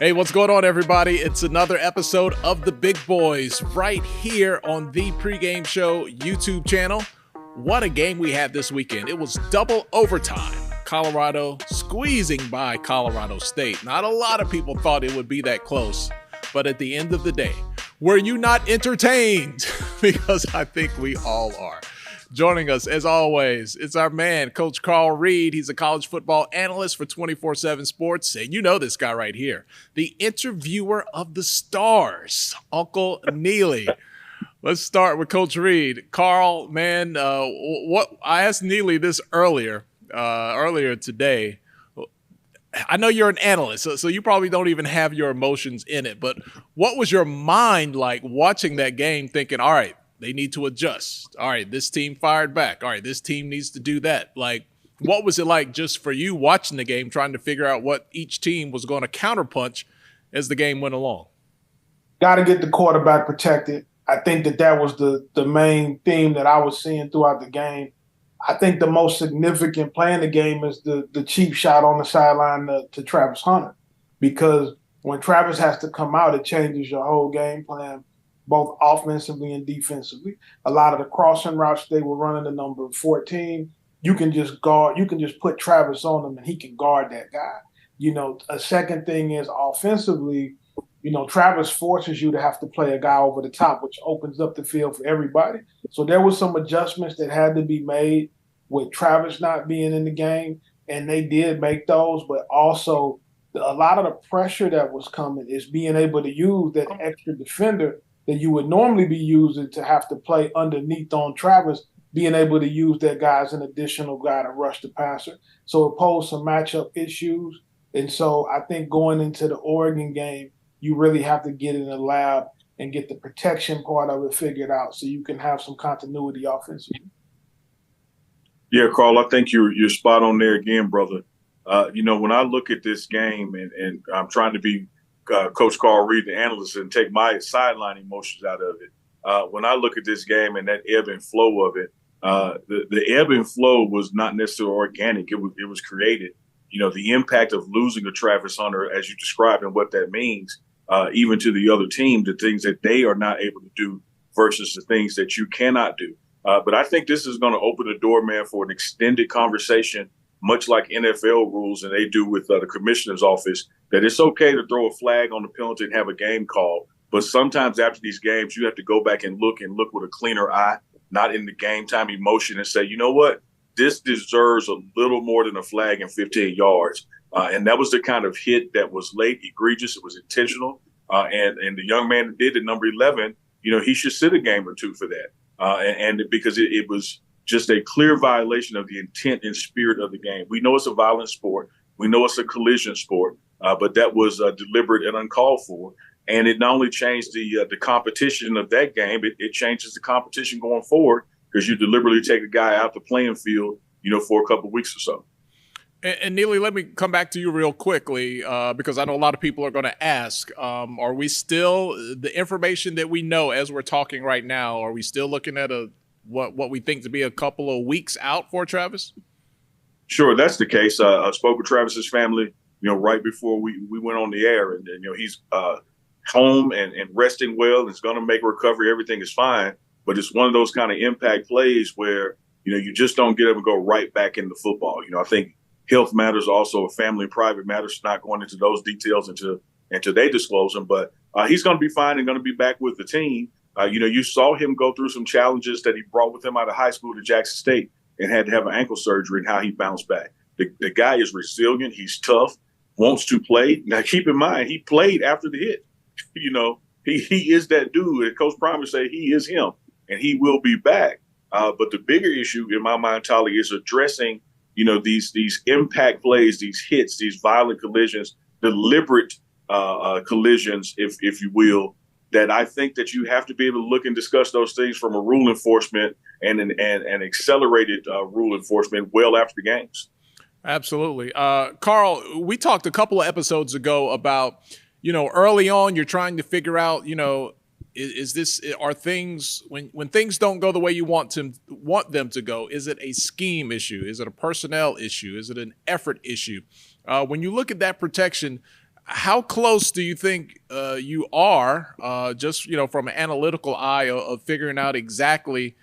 Hey, what's going on, everybody? It's another episode of The Big Boys right here on the Pregame Show YouTube channel. What a game we had this weekend. It was double overtime. Colorado squeezing by Colorado State. Not a lot of people thought it would be that close, but at the end of the day, were you not entertained? Because I think we all are. Joining us, as always, it's our man, Coach Carl Reed. He's a college football analyst for 24/7 Sports, and you know this guy right here, the interviewer of the stars, Uncle Neely. Let's start with Coach Reed. Carl, man, what I asked Neely this earlier today. I know you're an analyst, so you probably don't even have your emotions in it, but what was your mind like watching that game thinking, all right, they need to adjust. All right, this team fired back. All right, this team needs to do that. Like, what was it like just for you watching the game, trying to figure out what each team was going to counterpunch as the game went along? Got to get the quarterback protected. I think that was the main theme that I was seeing throughout the game. I think the most significant play in the game is the cheap shot on the sideline to Travis Hunter, because when Travis has to come out, it changes your whole game plan, both offensively and defensively. A lot of the crossing routes they were running, the number 14, you can just put Travis on him and he can guard that guy. You know, a second thing is offensively, you know, Travis forces you to have to play a guy over the top, which opens up the field for everybody. So there was some adjustments that had to be made with Travis not being in the game, and they did make those, but also a lot of the pressure that was coming is being able to use that extra defender that you would normally be using to have to play underneath on Travis, being able to use that guy as an additional guy to rush the passer. So it posed some matchup issues. And so I think going into the Oregon game, you really have to get in the lab and get the protection part of it figured out so you can have some continuity offensively. Yeah, Carl, I think you're spot on there again, brother. You know, when I look at this game and I'm trying to be Coach Carl Reed, the analyst, and take my sideline emotions out of it. When I look at this game and that ebb and flow of it, the ebb and flow was not necessarily organic. It was created. You know, the impact of losing a Travis Hunter, as you described, and what that means, even to the other team, the things that they are not able to do versus the things that you cannot do. But I think this is going to open the door, man, for an extended conversation, much like NFL rules and they do with the commissioner's office, that it's okay to throw a flag on the penalty and have a game call. But sometimes after these games, you have to go back and look with a cleaner eye, not in the game time emotion, and say, you know what, this deserves a little more than a flag in 15 yards. And that was the kind of hit that was late, egregious. It was intentional. And the young man that did it, number 11, you know, he should sit a game or two for that. And because it was just a clear violation of the intent and spirit of the game. We know it's a violent sport. We know it's a collision sport, but that was deliberate and uncalled for. And it not only changed the competition of that game, it changes the competition going forward, because you deliberately take a guy out the playing field, you know, for a couple of weeks or so. And Neely, let me come back to you real quickly because I know a lot of people are going to ask, are we still, the information that we know as we're talking right now, are we still looking at what we think to be a couple of weeks out for Travis? Sure, that's the case. I spoke with Travis's family, you know, right before we went on the air, and you know, he's home and resting well, and is going to make a recovery. Everything is fine, but it's one of those kind of impact plays where, you know, you just don't get up and go right back into football. You know, I think health matters, also a family and private matters. Not going into those details until they disclose them, but he's going to be fine and going to be back with the team. You know, you saw him go through some challenges that he brought with him out of high school to Jackson State and had to have an ankle surgery, and how he bounced back. The guy is resilient. He's tough, wants to play. Now, keep in mind, he played after the hit. You know, he is that dude. And Coach Primer say he is him, and he will be back. But the bigger issue in my mind, Tolly, is addressing, you know, these impact plays, these hits, these violent collisions, deliberate collisions, if you will, that I think that you have to be able to look and discuss those things from a rule enforcement and an accelerated rule enforcement well after the games. Absolutely. Carl, we talked a couple of episodes ago about, you know, early on you're trying to figure out, you know, are things, when things don't go the way you want them to go, is it a scheme issue? Is it a personnel issue? Is it an effort issue? When you look at that protection, How close do you think you are, just from an analytical eye of figuring out exactly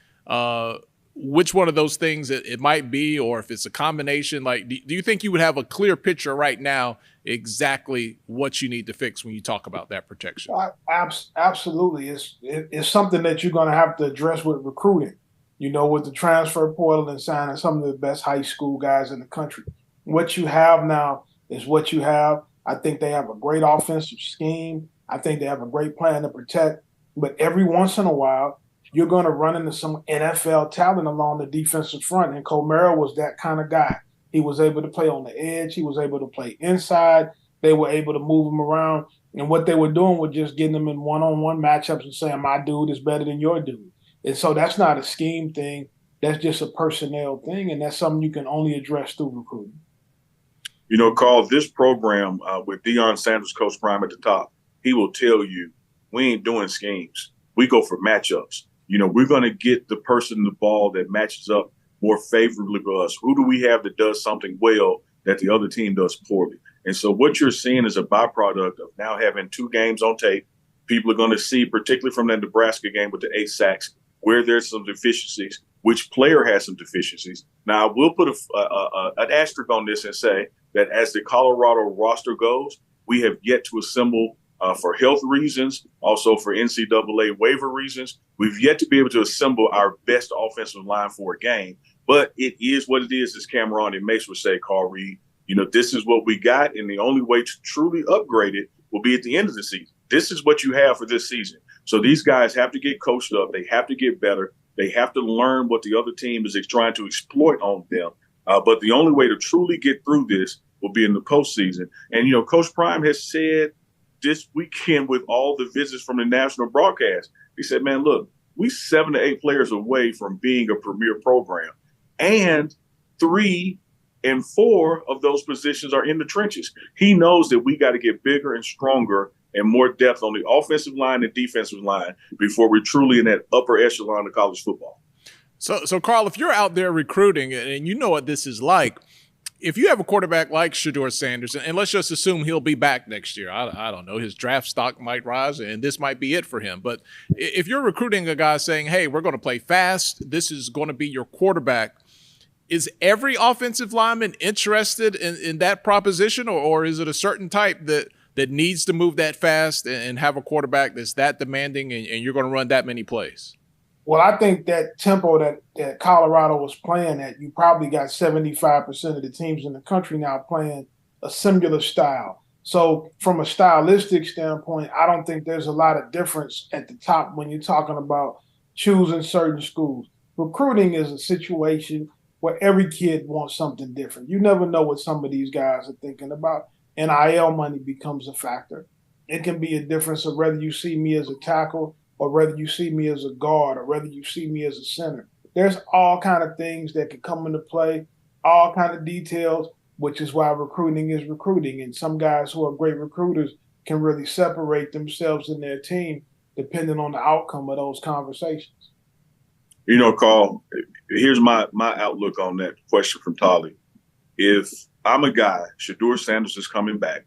which one of those things it might be, or if it's a combination? Like, do you think you would have a clear picture right now exactly what you need to fix when you talk about that protection? Absolutely. It's something that you're going to have to address with recruiting, with the transfer portal and signing some of the best high school guys in the country. What you have now is what you have. I think they have a great offensive scheme. I think they have a great plan to protect. But every once in a while, you're going to run into some NFL talent along the defensive front. And Comero was that kind of guy. He was able to play on the edge. He was able to play inside. They were able to move him around. And what they were doing was just getting them in one-on-one matchups and saying, my dude is better than your dude. And so that's not a scheme thing. That's just a personnel thing. And that's something you can only address through recruiting. Carl, this program with Deion Sanders, Coach Prime at the top, he will tell you, we ain't doing schemes. We go for matchups. We're going to get the person the ball that matches up more favorably for us. Who do we have that does something well that the other team does poorly? And so what you're seeing is a byproduct of now having 2 games on tape. People are going to see, particularly from that Nebraska game with the 8 sacks, where there's some deficiencies, which player has some deficiencies. Now, I will put an asterisk on this and say that as the Colorado roster goes, we have yet to assemble for health reasons, also for NCAA waiver reasons. We've yet to be able to assemble our best offensive line for a game. But it is what it is, as Cameron and Mace would say, Carl Reed. This is what we got, and the only way to truly upgrade it will be at the end of the season. This is what you have for this season. So these guys have to get coached up. They have to get better. They have to learn what the other team is trying to exploit on them. But the only way to truly get through this will be in the postseason. And, Coach Prime has said this weekend with all the visits from the national broadcast, he said, man, look, we 7 to 8 players away from being a premier program. And 3 and 4 of those positions are in the trenches. He knows that we got to get bigger and stronger and more depth on the offensive line and defensive line before we're truly in that upper echelon of college football. So Carl, if you're out there recruiting and you know what this is like, if you have a quarterback like Shedeur Sanders, and let's just assume he'll be back next year, I don't know, his draft stock might rise and this might be it for him. But if you're recruiting a guy saying, hey, we're going to play fast, this is going to be your quarterback, is every offensive lineman interested in that proposition, or is it a certain type that needs to move that fast and have a quarterback that's that demanding and you're going to run that many plays? Well, I think that tempo that Colorado was playing at, you probably got 75% of the teams in the country now playing a similar style. So from a stylistic standpoint, I don't think there's a lot of difference at the top when you're talking about choosing certain schools. Recruiting is a situation where every kid wants something different. You never know what some of these guys are thinking about. NIL money becomes a factor. It can be a difference of whether you see me as a tackle or whether you see me as a guard, or whether you see me as a center. There's all kind of things that can come into play, all kind of details, which is why recruiting is recruiting. And some guys who are great recruiters can really separate themselves and their team depending on the outcome of those conversations. Carl, here's my outlook on that question from Tolly. If I'm a guy, Shedeur Sanders is coming back,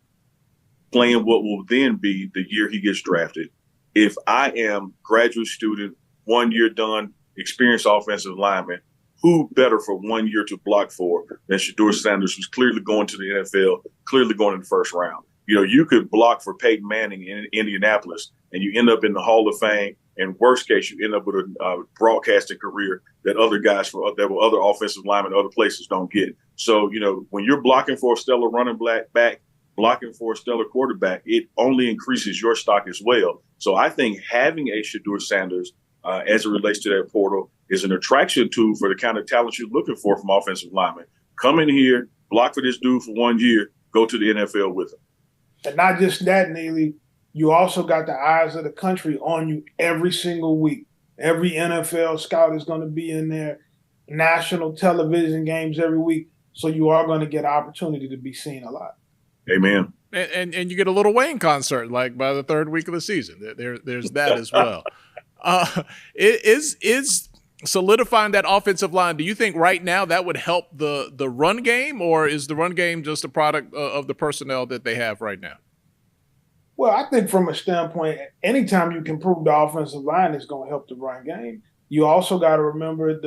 playing what will then be the year he gets drafted. If I am graduate student, 1 year done, experienced offensive lineman, who better for 1 year to block for than Shedeur Sanders, who's clearly going to the NFL, clearly going in the first round. You could block for Peyton Manning in Indianapolis, and you end up in the Hall of Fame. And worst case, you end up with a broadcasting career that other guys that were other offensive linemen other places don't get. So, when you're blocking for a stellar running back, blocking for a stellar quarterback, it only increases your stock as well. So I think having a Shedeur Sanders as it relates to that portal is an attraction tool for the kind of talent you're looking for from offensive linemen. Come in here, block for this dude for 1 year, go to the NFL with him. And not just that, Neely, you also got the eyes of the country on you every single week. Every NFL scout is going to be in there, national television games every week. So you are going to get opportunity to be seen a lot. Amen. And you get a little Wayne concert like by the 3rd week of the season. There's that as well. Is solidifying that offensive line, do you think right now that would help the run game, or is the run game just a product of the personnel that they have right now? Well, I think from a standpoint, anytime you can improve the offensive line, it's going to help the run game. You also got to remember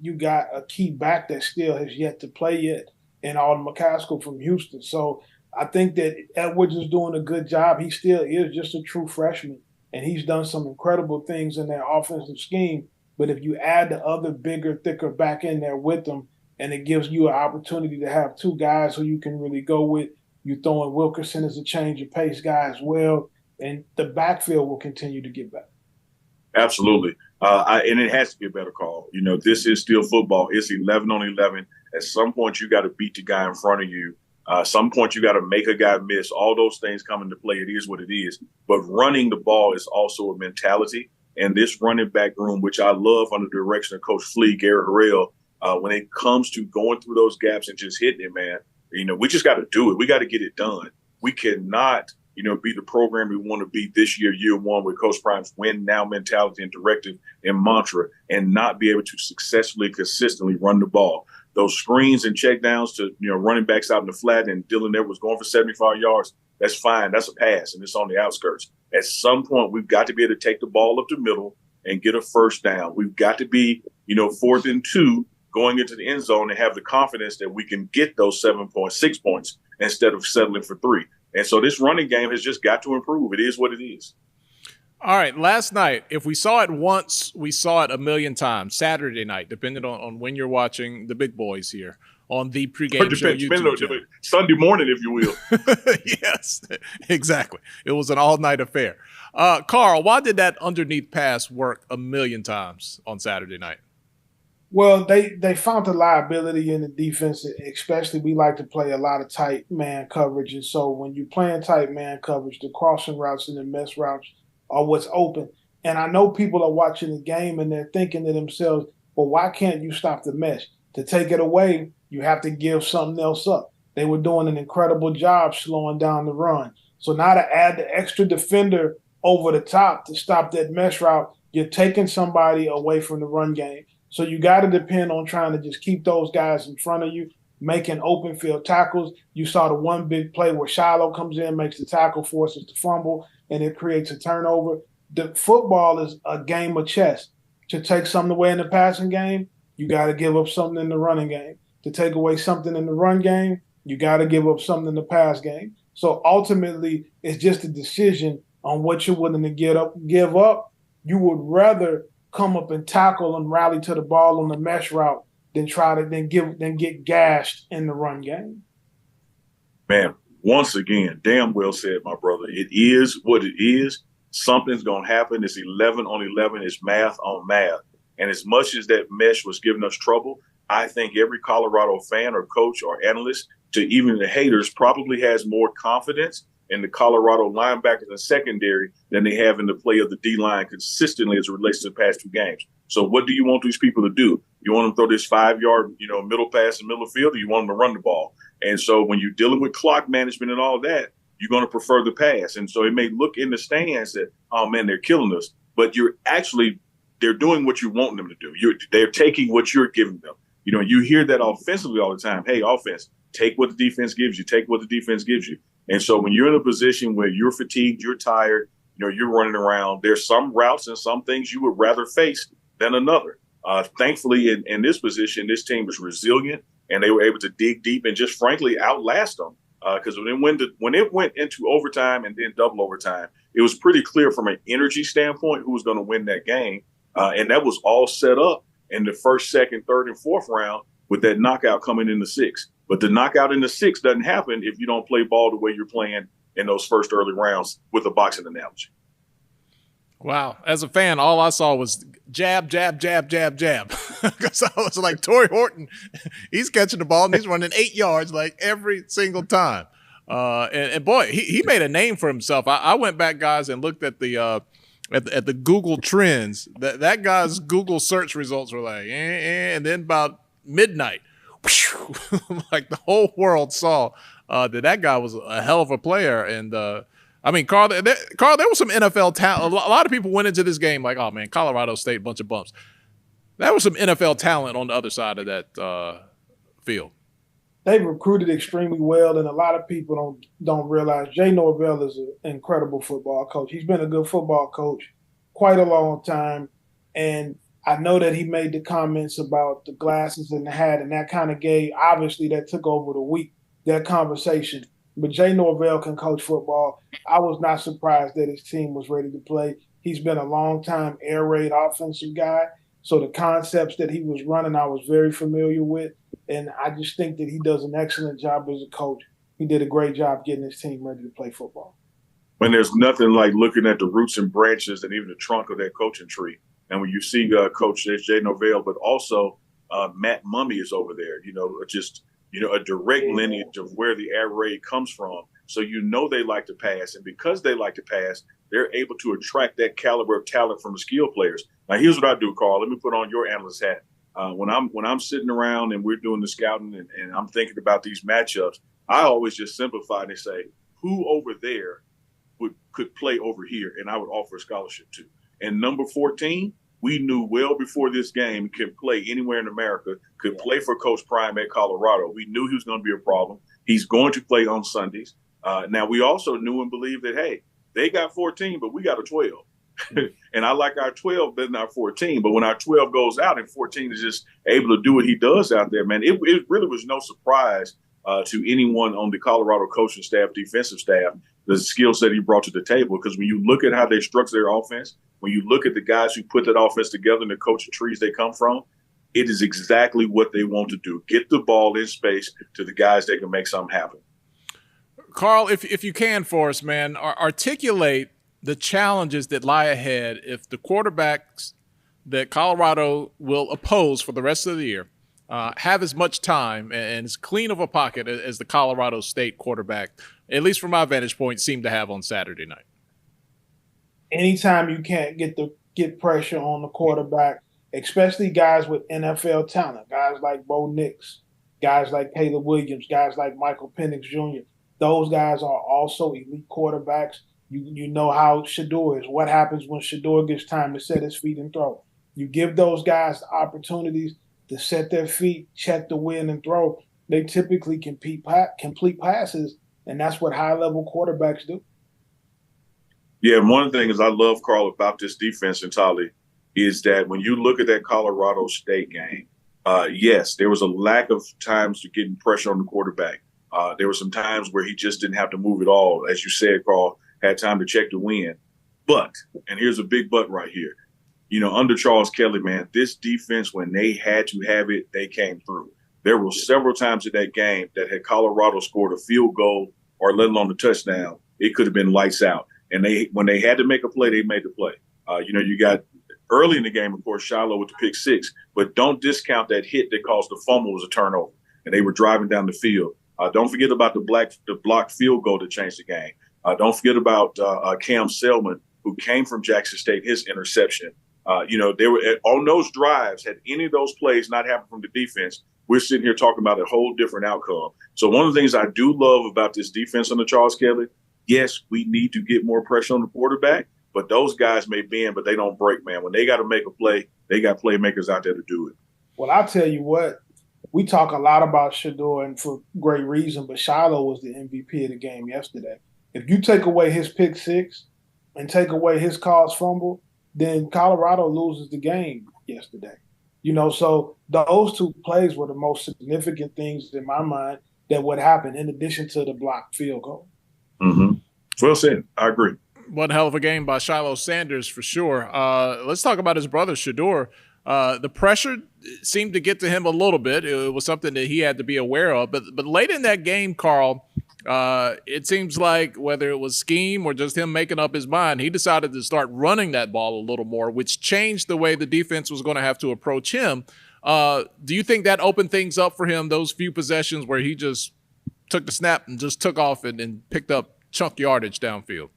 you got a key back that still has yet to play yet in Alden McCaskill from Houston. So I think that Edwards is doing a good job. He still is just a true freshman, and he's done some incredible things in their offensive scheme. But if you add the other bigger, thicker back in there with them, and it gives you an opportunity to have two guys who you can really go with. You throw in Wilkerson as a change of pace guy as well, and the backfield will continue to get better. Absolutely. And it has to get better, Carl. This is still football. It's 11 on 11. At some point, you got to beat the guy in front of you. Some point, you got to make a guy miss. All those things come into play. It is what it is. But running the ball is also a mentality. And this running back room, which I love under the direction of Coach Flea, Gary Harrell, when it comes to going through those gaps and just hitting it, man, we just got to do it. We got to get it done. We cannot, be the program we want to be this year one with Coach Prime's win now mentality and directive and mantra, and not be able to successfully, consistently run the ball. Those screens and checkdowns to, running backs out in the flat, and Dylan Edwards going for 75 yards, that's fine. That's a pass, and it's on the outskirts. At some point, we've got to be able to take the ball up the middle and get a first down. We've got to be, 4th and 2 going into the end zone and have the confidence that we can get those 6 points instead of settling for 3. And so this running game has just got to improve. It is what it is. All right, last night, if we saw it once, we saw it a million times. Saturday night, depending on when you're watching the big boys here on the Pregame show YouTube channel. Sunday morning, if you will. Yes, exactly. It was an all-night affair. Carl, why did that underneath pass work a million times on Saturday night? Well, they found the liability in the defense, especially we like to play a lot of tight man coverage. And so when you're playing tight man coverage, the crossing routes and the mesh routes are what's open. And I know people are watching the game and they're thinking to themselves, well, why can't you stop the mesh? To take it away, you have to give something else up. They were doing an incredible job slowing down the run. So now to add the extra defender over the top to stop that mesh route, you're taking somebody away from the run game. So you got to depend on trying to just keep those guys in front of you, making open field tackles. You saw the one big play where Shiloh comes in, makes the tackle, forces the fumble, and it creates a turnover. The football is a game of chess. To take something away in the passing game, you got to give up something in the running game. To take away something in the run game, you got to give up something in the pass game. So ultimately, it's just a decision on what you're willing to give up. You would rather come up and tackle and rally to the ball on the mesh route than get gashed in the run game. Man, once again, damn well said, my brother. It is what it is. Something's going to happen. It's 11 on 11. It's math on math. And as much as that mesh was giving us trouble, I think every Colorado fan or coach or analyst, to even the haters, probably has more confidence in the Colorado linebackers and secondary than they have in the play of the D-line consistently as it relates to the past 2 games. So what do you want these people to do? You want them to throw this 5-yard, middle pass in the middle of the field, or you want them to run the ball? And so when you're dealing with clock management and all that, you're going to prefer the pass. And so it may look in the stands that, oh, man, they're killing us. But they're doing what you want them to do. They're taking what you're giving them. You hear that offensively all the time. Hey, offense, take what the defense gives you. Take what the defense gives you. And so when you're in a position where you're fatigued, you're tired, you're running around, there's some routes and some things you would rather face than another. Thankfully, in this position, this team was resilient, and they were able to dig deep and just frankly outlast them. Because when it went into overtime and then double overtime, it was pretty clear from an energy standpoint who was going to win that game. And that was all set up in the first, second, third, and fourth round with that knockout coming in the 6th. But the knockout in the 6th doesn't happen if you don't play ball the way you're playing in those first early rounds with a boxing analogy. Wow. As a fan, all I saw was jab, jab, jab, jab, jab. Because I was like, Torrey Horton, he's catching the ball and he's running 8 yards like every single time. And boy, he made a name for himself. I went back, guys, and looked at the Google trends. That guy's Google search results were like, and then about midnight, like the whole world saw that guy was a hell of a player. And Carl, there was some NFL talent. A lot of people went into this game like, oh man, Colorado State, bunch of bumps. That was some NFL talent on the other side of that field. they've recruited extremely well, and a lot of people don't realize Jay Norvell is an incredible football coach. He's been a good football coach quite a long time, and I know that he made the comments about the glasses and the hat, and that kind of obviously that took over the week, that conversation. But Jay Norvell can coach football. I was not surprised that his team was ready to play. He's been a long-time air raid offensive guy, so the concepts that he was running I was very familiar with, and I just think that he does an excellent job as a coach. He did a great job getting his team ready to play football. When there's nothing like looking at the roots and branches and even the trunk of that coaching tree. And when you see Coach Jay Norvell, but also Matt Mumme is over there, a direct lineage of where the air raid comes from. So they like to pass. And because they like to pass, they're able to attract that caliber of talent from the skill players. Now, here's what I do, Carl. Let me put on your analyst hat. When I'm sitting around and we're doing the scouting and I'm thinking about these matchups, I always just simplify and say, who over there could play over here, and I would offer a scholarship to. And number 14, we knew well before this game could play anywhere in America, could play for Coach Prime at Colorado. We knew he was going to be a problem. He's going to play on Sundays. Now, we also knew and believed that, hey, they got 14, but we got a 12. And I like our 12 better than our 14. But when our 12 goes out and 14 is just able to do what he does out there, man, it really was no surprise to anyone on the Colorado coaching staff, defensive staff, the skill set he brought to the table. Because when you look at how they structure their offense, when you look at the guys who put that offense together and the coaching trees they come from, it is exactly what they want to do. Get the ball in space to the guys that can make something happen. Carl, if you can for us, man, articulate the challenges that lie ahead if the quarterbacks that Colorado will oppose for the rest of the year have as much time and as clean of a pocket as the Colorado State quarterback, at least from my vantage point, seemed to have on Saturday night. Anytime you can't get pressure on the quarterback, especially guys with NFL talent, guys like Bo Nix, guys like Caleb Williams, guys like Michael Penix Jr., those guys are also elite quarterbacks. You know how Shedeur is. What happens when Shedeur gets time to set his feet and throw? You give those guys opportunities to set their feet, check the wind, and throw. They typically complete passes, and that's what high-level quarterbacks do. Yeah, and one of the things I love, Carl, about this defense, and Tolly, is that when you look at that Colorado State game, yes, there was a lack of times to getting pressure on the quarterback. There were some times where he just didn't have to move at all. As you said, Carl, had time to check the wind. But, and here's a big but right here, under Charles Kelly, man, this defense, when they had to have it, they came through. There were several times in that game that had Colorado scored a field goal or let alone a touchdown, it could have been lights out. And when they had to make a play, they made the play. You got early in the game, of course, Shiloh with the pick six, but don't discount that hit that caused the fumble was a turnover. And they were driving down the field. Don't forget about the blocked field goal that changed the game. Don't forget about Cam Selman, who came from Jackson State, his interception. They were on those drives. Had any of those plays not happened from the defense, we're sitting here talking about a whole different outcome. So one of the things I do love about this defense under Charles Kelly, yes, we need to get more pressure on the quarterback, but those guys may bend, but they don't break, man. When they got to make a play, they got playmakers out there to do it. Well, I'll tell you what, we talk a lot about Shedeur, and for great reason, but Shiloh was the MVP of the game yesterday. If you take away his pick six and take away his caused fumble, then Colorado loses the game yesterday. So those two plays were the most significant things in my mind that would happen in addition to the blocked field goal. Mm-hmm. Well said. I agree. One hell of a game by Shiloh Sanders for sure. Let's talk about his brother, Shedeur. The pressure seemed to get to him a little bit. It was something that he had to be aware of. But late in that game, Carl, it seems like whether it was scheme or just him making up his mind, he decided to start running that ball a little more, which changed the way the defense was going to have to approach him. Do you think that opened things up for him, those few possessions where he just took the snap and just took off and picked up chunk yardage downfield?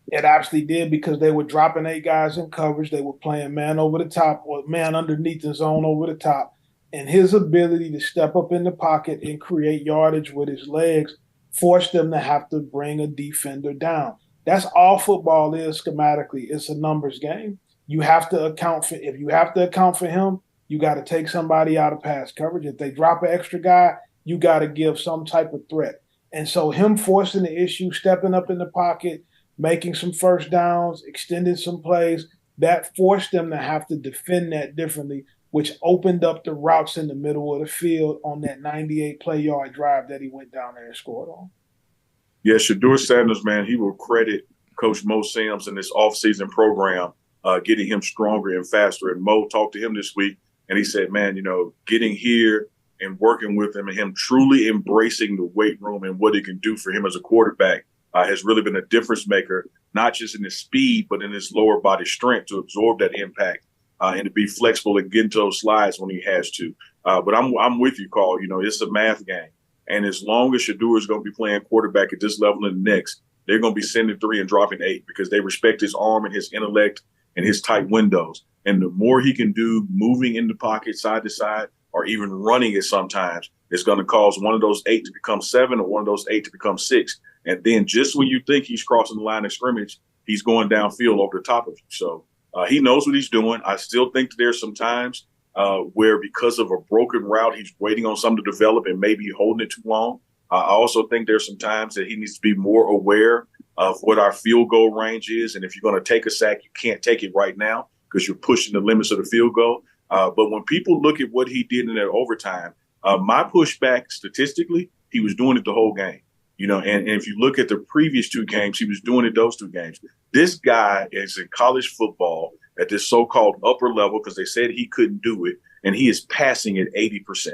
It actually did, because they were dropping 8 guys in coverage. They were playing man over the top or man underneath the zone over the top. And his ability to step up in the pocket and create yardage with his legs forced them to have to bring a defender down. That's all football is schematically. It's a numbers game. You have to account for – if you have to account for him, you got to take somebody out of pass coverage. If they drop an extra guy, you got to give some type of threat. And so him forcing the issue, stepping up in the pocket, making some first downs, extending some plays, that forced them to have to defend that differently, which opened up the routes in the middle of the field on that 98 play yard drive that he went down there and scored on. Yeah, Shedeur Sanders, man, he will credit Coach Mo Sims in this offseason program, getting him stronger and faster. And Mo talked to him this week, and he said, man, getting here and working with him and him truly embracing the weight room and what it can do for him as a quarterback has really been a difference maker, not just in his speed, but in his lower body strength to absorb that impact and to be flexible and get into those slides when he has to. But I'm with you, Carl. It's a math game. And as long as Shedeur is going to be playing quarterback at this level and the next, they're going to be sending 3 and dropping 8 because they respect his arm and his intellect and his tight windows. And the more he can do moving in the pocket side to side or even running it sometimes, it's going to cause one of those 8 to become 7 or one of those 8 to become 6. And then just when you think he's crossing the line of scrimmage, he's going downfield over the top of you. So he knows what he's doing. I still think that there's some times where because of a broken route, he's waiting on something to develop and maybe holding it too long. I also think there's some times that he needs to be more aware of what our field goal range is. And if you're going to take a sack, you can't take it right now because you're pushing the limits of the field goal. But when people look at what he did in that overtime, my pushback statistically, he was doing it the whole game. And if you look at the previous 2 games, he was doing it those 2 games. This guy is in college football at this so-called upper level because they said he couldn't do it, and he is passing at 80%.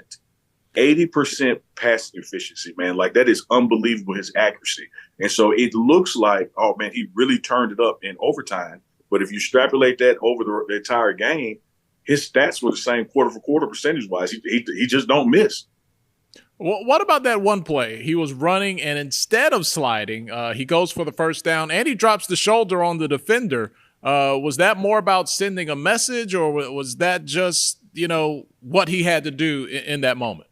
80% passing efficiency, man. Like, that is unbelievable, his accuracy. And so it looks like, oh, man, he really turned it up in overtime. But if you extrapolate that over the entire game, his stats were the same quarter for quarter percentage-wise. He just don't miss. Well, what about that one play? He was running, and instead of sliding, he goes for the first down, and he drops the shoulder on the defender. Was that more about sending a message, or was that just, what he had to do in that moment?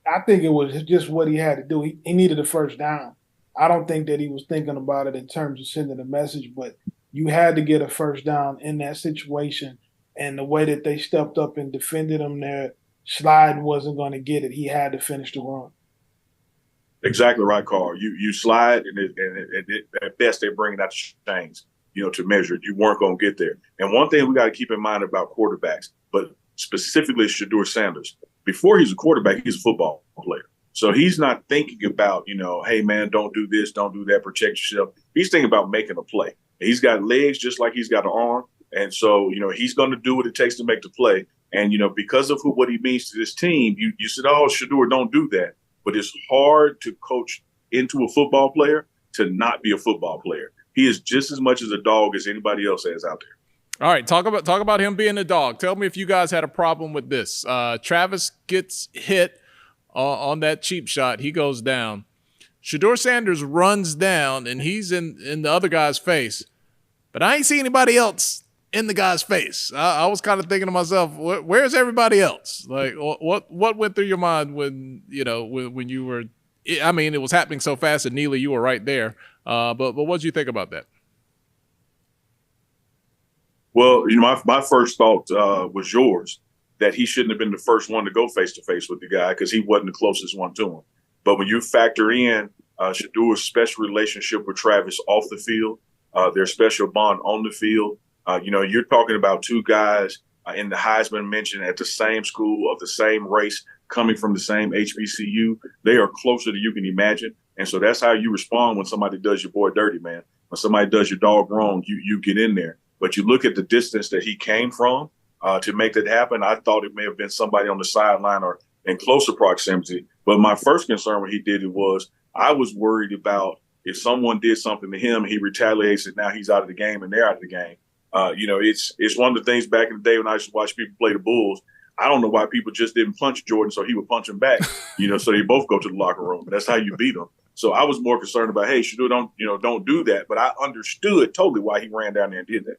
I think it was just what he had to do. He needed a first down. I don't think that he was thinking about it in terms of sending a message, but you had to get a first down in that situation. And the way that they stepped up and defended him there, sliding wasn't going to get it. He had to finish the run. Exactly right, Carl. You slide, and at best they're bringing out the chains, to measure it. You weren't going to get there. And one thing we got to keep in mind about quarterbacks, but specifically Shedeur Sanders, before he's a quarterback, he's a football player. So he's not thinking about, hey, man, don't do this, don't do that, protect yourself. He's thinking about making a play. He's got legs just like he's got an arm. And so, he's going to do what it takes to make the play. And, because of what he means to this team, you said, oh, Shedeur, don't do that. But it's hard to coach into a football player to not be a football player. He is just as much as a dog as anybody else has out there. All right, talk about him being a dog. Tell me if you guys had a problem with this. Travis gets hit on that cheap shot. He goes down. Shedeur Sanders runs down, and he's in the other guy's face. But I ain't see anybody else in the guy's face. I was kind of thinking to myself, where's everybody else? Like, what went through your mind when you were? I mean, it was happening so fast, and Neely, you were right there. But what did you think about that? Well, my first thought was yours, that he shouldn't have been the first one to go face to face with the guy because he wasn't the closest one to him. But when you factor in Shedeur's special relationship with Travis off the field, their special bond on the field. You're talking about 2 guys in the Heisman mention at the same school of the same race, coming from the same HBCU. They are closer than you can imagine. And so that's how you respond when somebody does your boy dirty, man. When somebody does your dog wrong, you get in there. But you look at the distance that he came from to make that happen. I thought it may have been somebody on the sideline or in closer proximity. But my first concern when he did it was I was worried about if someone did something to him, he retaliates, and now he's out of the game and they're out of the game. It's one of the things back in the day when I used to watch people play the Bulls. I don't know why people just didn't punch Jordan, so he would punch him back. So they both go to the locker room. That's how you beat them. So I was more concerned about, hey, Shedeur, don't do that. But I understood totally why he ran down there and did that.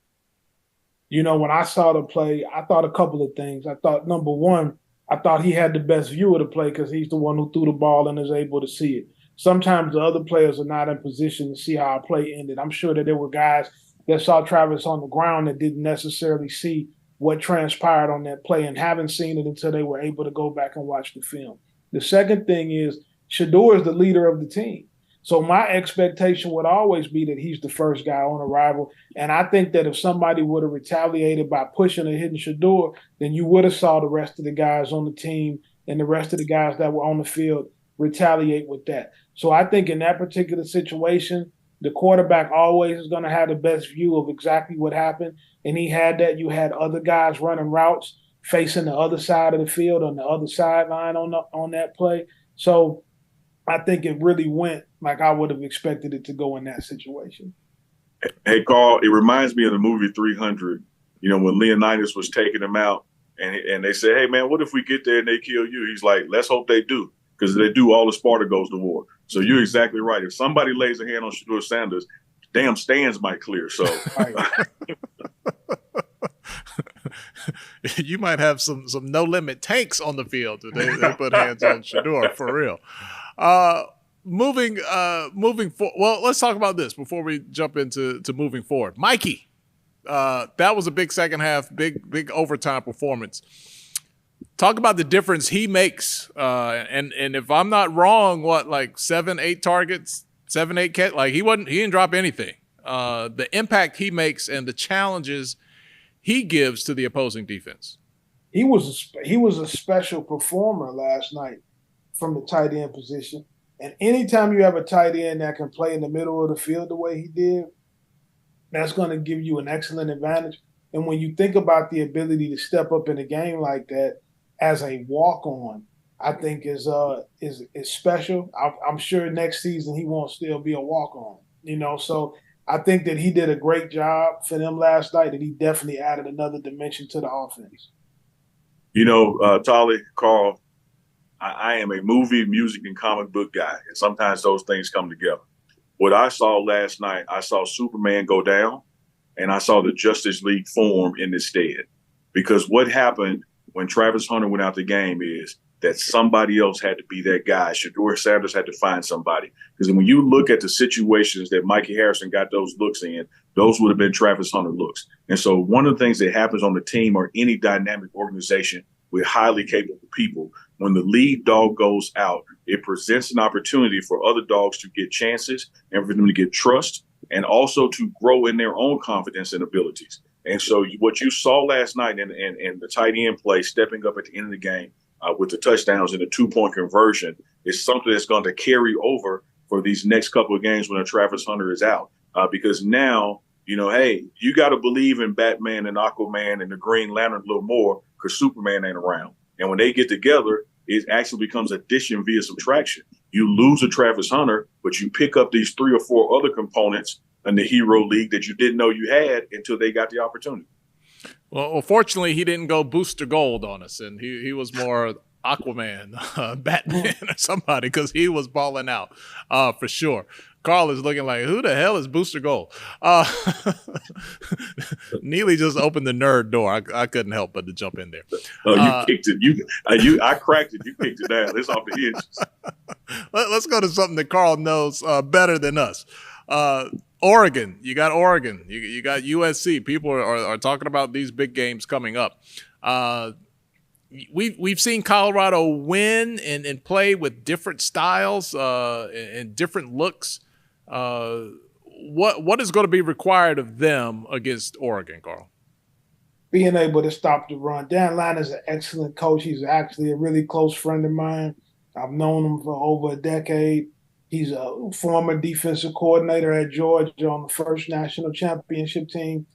When I saw the play, I thought a couple of things. I thought, number one, I thought he had the best view of the play because he's the one who threw the ball and is able to see it. Sometimes the other players are not in position to see how a play ended. I'm sure that there were guys that saw Travis on the ground that didn't necessarily see what transpired on that play and haven't seen it until they were able to go back and watch the film. The second thing is Shador is the leader of the team. So my expectation would always be that he's the first guy on arrival. And I think that if somebody would have retaliated by pushing or hitting Shador, then you would have saw the rest of the guys on the team and the rest of the guys that were on the field retaliate with that. So I think in that particular situation, the quarterback always is going to have the best view of exactly what happened. And he had that. You had other guys running routes facing the other side of the field on the other sideline on that play. So I think it really went like I would have expected it to go in that situation. Hey, Carl, it reminds me of the movie 300, when Leonidas was taking him out and they said, hey, man, what if we get there and they kill you? He's like, let's hope they do, because if they do, all of Sparta goes to war. So you're exactly right. If somebody lays a hand on Shador Sanders, damn stands might clear. So you might have some no-limit tanks on the field if they put hands on Shador, for real. Moving forward. Well, let's talk about this before we jump into moving forward. Mikey, that was a big second half, big overtime performance. Talk about the difference he makes. And if I'm not wrong, like 7-8 targets, 7-8 catch, like he didn't drop anything. The impact he makes and the challenges he gives to the opposing defense. He was a special performer last night from the tight end position. And anytime you have a tight end that can play in the middle of the field the way he did, that's going to give you an excellent advantage. And when you think about the ability to step up in a game like that as a walk-on, I think is special. I'm sure next season he won't still be a walk-on, So I think that he did a great job for them last night, and he definitely added another dimension to the offense. Tolly, Carl, I am a movie, music, and comic book guy, and sometimes those things come together. What I saw last night, I saw Superman go down, and I saw the Justice League form in its stead. Because what happened when Travis Hunter went out the game is that somebody else had to be that guy. Shador Sanders had to find somebody. Because when you look at the situations that Mikey Harrison got those looks in, those would have been Travis Hunter looks. And so one of the things that happens on the team or any dynamic organization with highly capable people, when the lead dog goes out, it presents an opportunity for other dogs to get chances and for them to get trust and also to grow in their own confidence and abilities. And so what you saw last night in the tight end play, stepping up at the end of the game with the touchdowns and the 2-point conversion, is something that's going to carry over for these next couple of games when Travis Hunter is out. Because now, hey, you got to believe in Batman and Aquaman and the Green Lantern a little more because Superman ain't around. And when they get together, it actually becomes addition via subtraction. You lose a Travis Hunter, but you pick up these 3 or 4 other components in the Hero League that you didn't know you had until they got the opportunity. Well, fortunately, he didn't go Booster Gold on us, and he was more Aquaman, Batman, or somebody, because he was balling out for sure. Carl is looking like, who the hell is Booster Gold? Neely just opened the nerd door. I couldn't help but to jump in there. Oh, you kicked it. I cracked it. You kicked it down. It's off the hinges. Let's go to something that Carl knows better than us. Oregon. You got Oregon. You got USC. People are talking about these big games coming up. We've seen Colorado win and play with different styles and different looks. What is going to be required of them against Oregon, Carl? Being able to stop the run. Dan Lannon is an excellent coach. He's actually a really close friend of mine. I've known him for over a decade. He's a former defensive coordinator at Georgia on the first national championship team.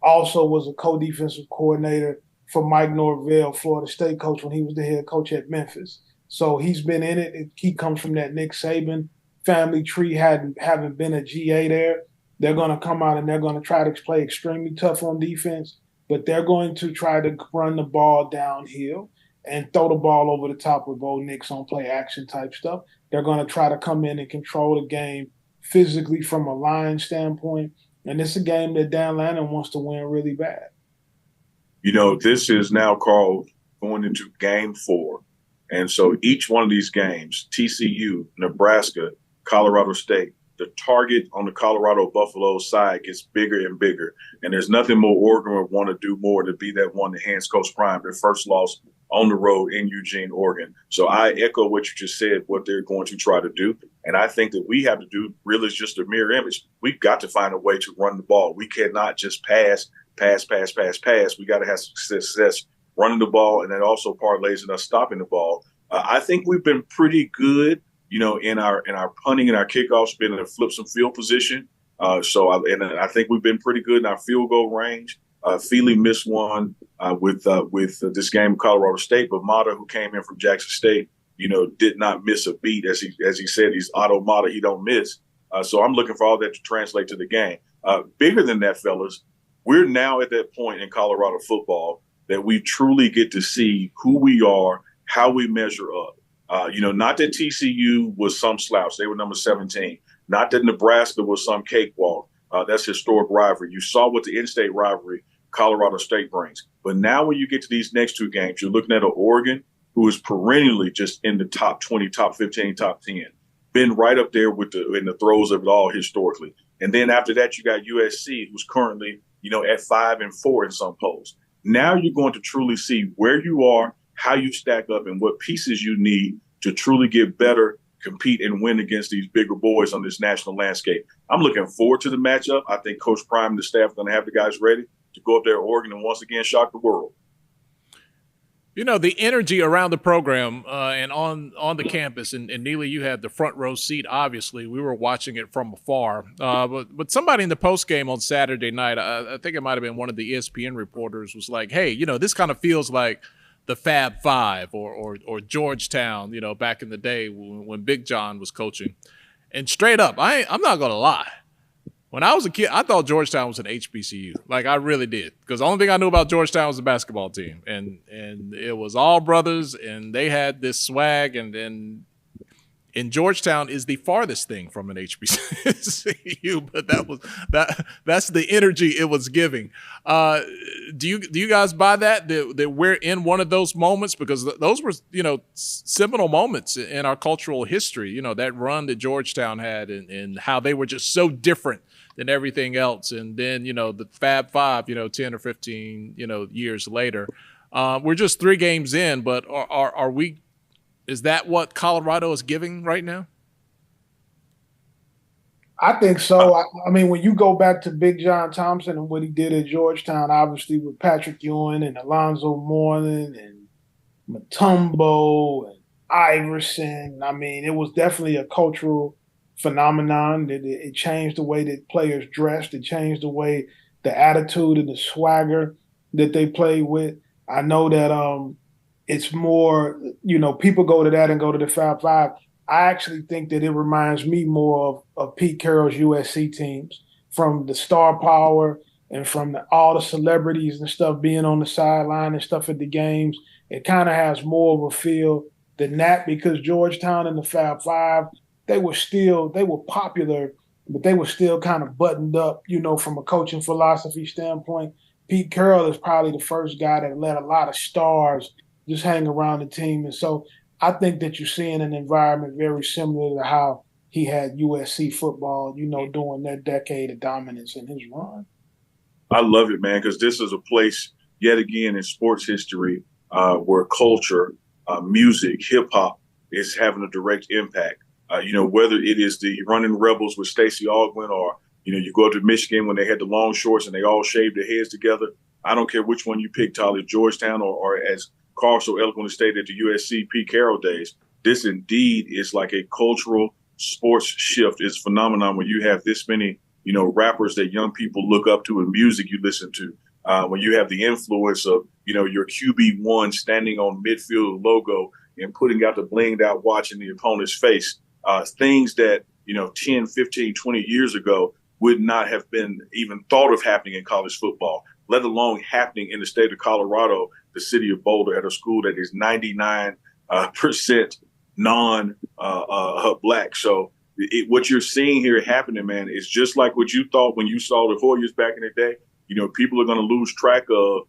Also was a co-defensive coordinator for Mike Norvell, Florida State coach, when he was the head coach at Memphis. So he's been in it. He comes from that Nick Saban family tree, having been a GA there. They're going to come out and they're going to try to play extremely tough on defense, but they're going to try to run the ball downhill and throw the ball over the top with Bo Nix on play action type stuff. They're going to try to come in and control the game physically from a line standpoint. And it's a game that Dan Lannon wants to win really bad. This is now called going into game 4. And so each one of these games, TCU, Nebraska, Colorado State, the target on the Colorado Buffalo side gets bigger and bigger. And there's nothing more Oregon would want to do more to be that one that hands Coach Prime their first loss on the road in Eugene, Oregon. So I echo what you just said, what they're going to try to do. And I think that we have to do really is just a mirror image. We've got to find a way to run the ball. We cannot just pass. We got to have success running the ball, and that also parlays in us stopping the ball. I think we've been pretty good, in our punting and our kickoffs, been able to flip some field position. I think we've been pretty good in our field goal range. Feely missed one with this game of Colorado State, but Mata, who came in from Jackson State, did not miss a beat. As he said, he's Otto Mata, he don't miss. So I'm looking for all that to translate to the game. Bigger than that, fellas, we're now at that point in Colorado football that we truly get to see who we are, how we measure up. Not that TCU was some slouch. They were number 17. Not that Nebraska was some cakewalk. That's historic rivalry. You saw what the in-state rivalry Colorado State brings. But now when you get to these next two games, you're looking at an Oregon who is perennially just in the top 20, top 15, top 10. Been right up there in the throes of it all historically. And then after that, you got USC, who's currently, at 5-4 in some polls. Now you're going to truly see where you are, how you stack up, and what pieces you need to truly get better, compete, and win against these bigger boys on this national landscape. I'm looking forward to the matchup. I think Coach Prime and the staff are going to have the guys ready to go up there to Oregon and once again shock the world. The energy around the program and on the campus, and Neely, you had the front row seat, obviously. We were watching it from afar. But somebody in the postgame on Saturday night, I think it might have been one of the ESPN reporters, was like, hey, this kind of feels like the Fab Five or Georgetown, back in the day when Big John was coaching. And straight up, I'm not going to lie. When I was a kid, I thought Georgetown was an HBCU. Like, I really did. Because the only thing I knew about Georgetown was the basketball team. And it was all brothers, and they had this swag. And Georgetown is the farthest thing from an HBCU. But that's the energy it was giving. Do you guys buy that we're in one of those moments? Because those were, seminal moments in our cultural history. That run that Georgetown had and how they were just so different than everything else. And then, the Fab Five, 10 or 15, years later, we're just 3 games in, but are we, is that what Colorado is giving right now? I think so. I mean, when you go back to Big John Thompson and what he did at Georgetown, obviously with Patrick Ewing and Alonzo Mourning and Mutombo and Iverson, I mean, it was definitely a cultural phenomenon. It changed the way that players dressed. It changed the way, the attitude and the swagger that they played with. I know that it's more, people go to that and go to the Fab Five. I actually think that it reminds me more of Pete Carroll's USC teams, from the star power and from all the celebrities and stuff being on the sideline and stuff at the games. It kind of has more of a feel than that, because Georgetown and the Fab Five, they were popular, but they were still kind of buttoned up, from a coaching philosophy standpoint. Pete Carroll is probably the first guy that let a lot of stars just hang around the team. And so I think that you're seeing an environment very similar to how he had USC football, during that decade of dominance in his run. I love it, man, because this is a place, yet again, in sports history where culture, music, hip-hop is having a direct impact. Whether it is the Running Rebels with Stacey Augmon, or, you go to Michigan when they had the long shorts and they all shaved their heads together. I don't care which one you pick, Tyler, Georgetown or as Carl so eloquently stated at the USC Pete Carroll days. This indeed is like a cultural sports shift. It's a phenomenon when you have this many, rappers that young people look up to and music you listen to. When you have the influence of, your QB1 standing on midfield logo and putting out the blinged out watch in the opponent's face. Things that, 10, 15, 20 years ago would not have been even thought of happening in college football, let alone happening in the state of Colorado, the city of Boulder, at a school that is 99% non-black. So what you're seeing here happening, man, is just like what you thought when you saw the Warriors back in the day. People are going to lose track of,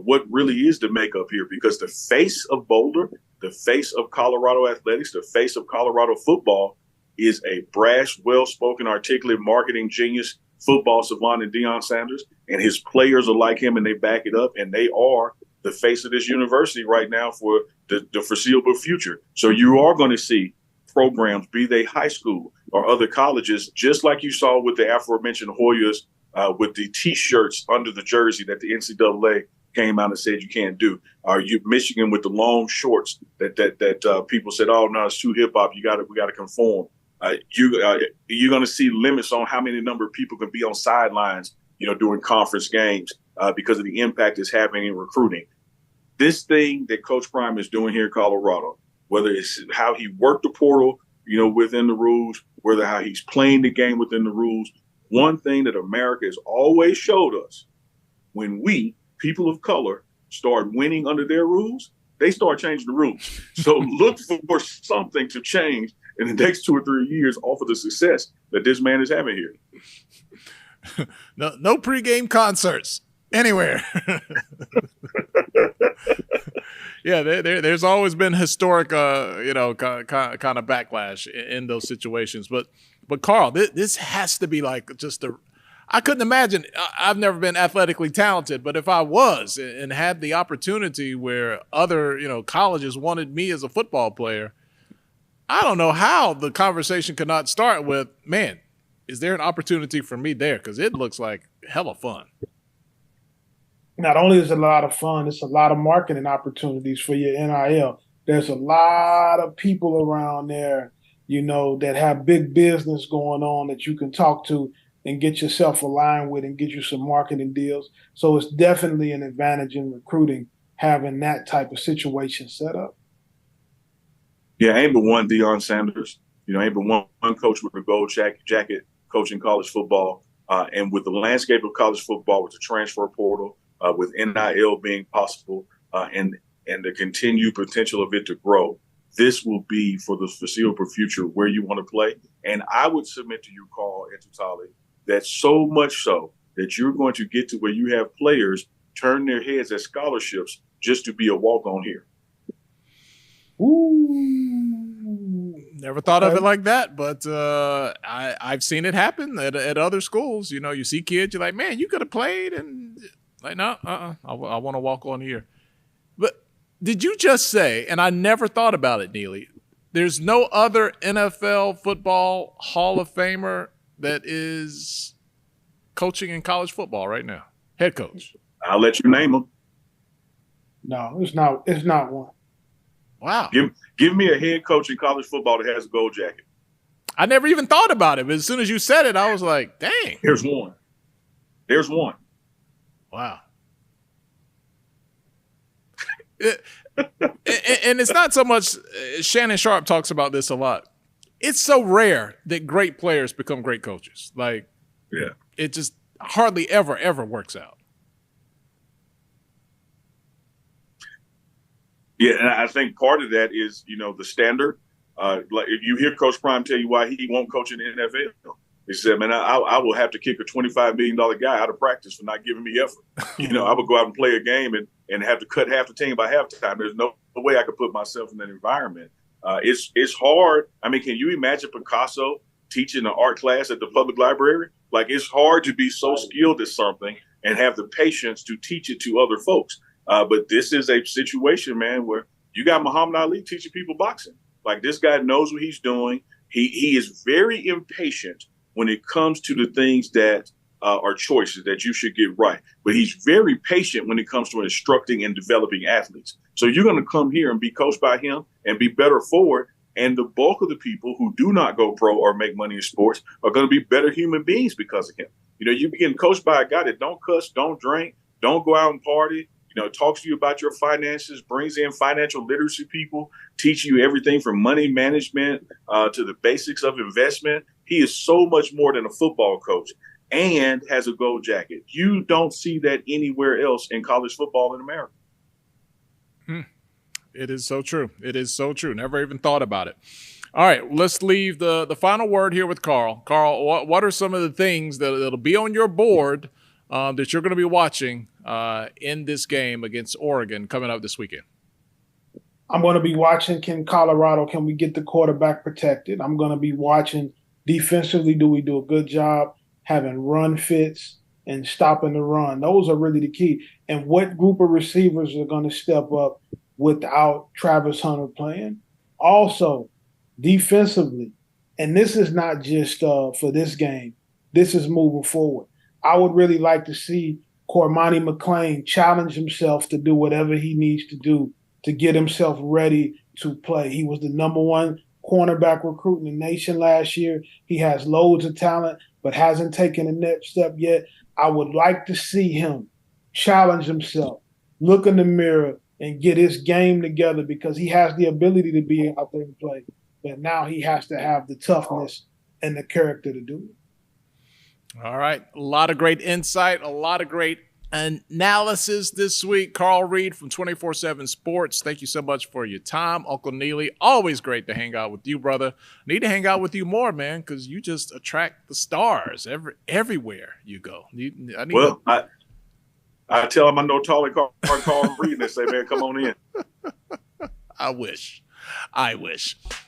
what really is the makeup here, because the face of Boulder, the face of Colorado athletics, the face of Colorado football is a brash, well-spoken, articulate marketing genius, football savant in Deion Sanders, and his players are like him and they back it up, and they are the face of this university right now for the foreseeable future. So you are going to see programs, be they high school or other colleges, just like you saw with the aforementioned Hoyas, with the T-shirts under the jersey that the NCAA came out and said you can't do. You Michigan with the long shorts that people said, oh no, it's too hip hop. We got to conform. You're going to see limits on how many number of people can be on sidelines, during conference games because of the impact it's having in recruiting. This thing that Coach Prime is doing here in Colorado, whether it's how he worked the portal, within the rules, whether how he's playing the game within the rules, one thing that America has always showed us, when we, people of color, start winning under their rules, they start changing the rules. So look for something to change in the next 2 or 3 years off of the success that this man is having here. No pregame concerts anywhere. Yeah, there's always been historic, kind of backlash in those situations. But Carl, this has to be like I couldn't imagine. I've never been athletically talented, but if I was and had the opportunity where other, colleges wanted me as a football player, I don't know how the conversation could not start with, man, is there an opportunity for me there? Because it looks like hella fun. Not only is it a lot of fun, it's a lot of marketing opportunities for your NIL. There's a lot of people around there, that have big business going on that you can talk to and get yourself aligned with and get you some marketing deals. So it's definitely an advantage in recruiting, having that type of situation set up. Yeah, ain't but one Deion Sanders. Ain't but one coach with a gold jacket coaching college football. And with the landscape of college football, with the transfer portal, with NIL being possible, and the continued potential of it to grow, this will be for the foreseeable future where you want to play. And I would submit to you, Carl and to Tolly, that so much so that you're going to get to where you have players turn their heads at scholarships just to be a walk-on here. Ooh. Never thought of it like that, but I've seen it happen at other schools. You see kids, you're like, man, you could have played, and like, no, I want to walk on here. But did you just say, and I never thought about it, Neely, there's no other NFL football Hall of Famer that is coaching in college football right now? Head coach. I'll let you name them. No, it's not one. Wow. Give me a head coach in college football that has a gold jacket. I never even thought about it, but as soon as you said it, I was like, dang. There's one. Wow. And it's not so much, Shannon Sharp talks about this a lot. It's so rare that great players become great coaches. Like, yeah, it just hardly ever works out. Yeah, and I think part of that is, the standard. Like if you hear Coach Prime tell you why he won't coach in the NFL, he said, man, I will have to kick a $25 million guy out of practice for not giving me effort. I would go out and play a game and have to cut half the team by halftime. There's no way I could put myself in that environment. It's hard. I mean, can you imagine Picasso teaching an art class at the public library? Like, it's hard to be so skilled at something and have the patience to teach it to other folks. But this is a situation, man, where you got Muhammad Ali teaching people boxing. Like, this guy knows what he's doing. He is very impatient when it comes to the things that are choices that you should get right. But he's very patient when it comes to instructing and developing athletes. So you're going to come here and be coached by him and be better forward. And the bulk of the people who do not go pro or make money in sports are going to be better human beings because of him. You're getting coached by a guy that don't cuss, don't drink, don't go out and party, talks to you about your finances, brings in financial literacy people, teach you everything from money management to the basics of investment. He is so much more than a football coach and has a gold jacket. You don't see that anywhere else in college football in America. It is so true. It is so true. Never even thought about it. All right, let's leave the final word here with Carl. Carl, what are some of the things that'll be on your board that you're going to be watching in this game against Oregon coming up this weekend? I'm going to be watching, Colorado, can we get the quarterback protected? I'm going to be watching defensively, do we do a good job having run fits and stopping the run. Those are really the key. And what group of receivers are going to step up without Travis Hunter playing? Also, defensively, and this is not just for this game, this is moving forward. I would really like to see Cormani McClain challenge himself to do whatever he needs to do to get himself ready to play. He was the #1 cornerback recruit in the nation last year. He has loads of talent, but hasn't taken the next step yet. I would like to see him challenge himself, look in the mirror, and get his game together, because he has the ability to be out there and play. But now he has to have the toughness and the character to do it. All right. A lot of great insight, a lot of great analysis this week. Carl Reed from 24/7 Sports, thank you so much for your time. Uncle Neely, always great to hang out with you, brother. Need to hang out with you more, man, because you just attract the stars everywhere you go. I tell them I know Tolly Carr Reed, and they say, man, come on in. I wish.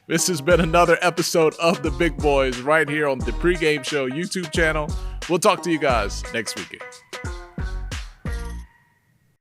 This has been another episode of The Big Boys right here on the Pregame Show YouTube channel. We'll talk to you guys next weekend.